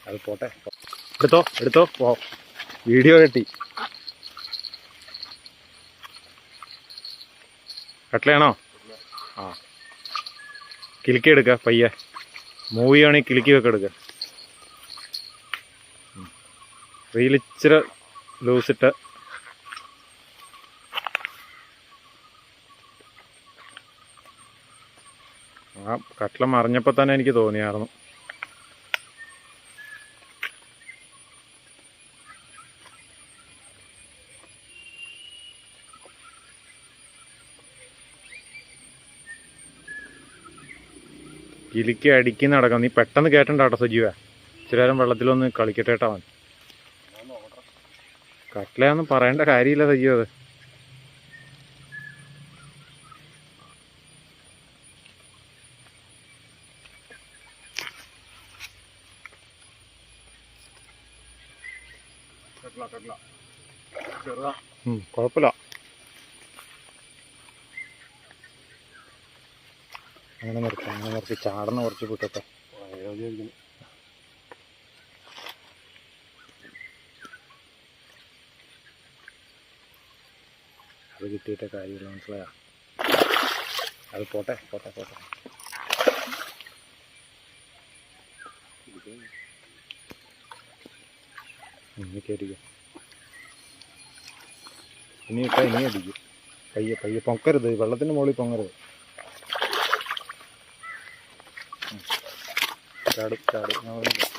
അത് പോട്ടെ, എടുത്തോ എടുത്തോ, പോ. വീഡിയോ കെട്ടി. കട്ട്ലയാണോ? ആ, കിലുക്കി എടുക്കുക പയ്യെ. മൂവി ആണെങ്കിൽ കിലുക്കി ഒക്കെ എടുക്കുക. റീൽ ഇച്ചിരി ലൂസിട്ട്. ആ കട്ട്ല മറിഞ്ഞപ്പോൾ തന്നെ എനിക്ക് തോന്നിയായിരുന്നു. കിലുക്കി അടിക്കുന്ന നടക്കാം. നീ പെട്ടെന്ന് കയറ്റണ്ടാട്ടോ സജീവ. ഇച്ചിരി നേരം വെള്ളത്തിലൊന്ന് കളിക്കട്ടേട്ടാ അവൻ. കട്ട്ലയാന്ന് പറയേണ്ട കാര്യമില്ല സജീവ. അത് കുഴപ്പമില്ല. അങ്ങനെ നിർത്തി ചാടണ കുറച്ച് കൂട്ടട്ടെ. അത് കിട്ടിയിട്ടേ കാര്യമില്ല, മനസ്സിലായോ? അത് പോട്ടെ പോട്ടെ പോട്ടെ. ഇനി കയറിക്കും. ഇനി ഇട്ടാ ഇനി അടിക്കും. പയ്യെ പയ്യെ പൊങ്ങരുത്, വെള്ളത്തിൻ്റെ മുകളിൽ പൊങ്ങരുത്. ചാടും ചാടും.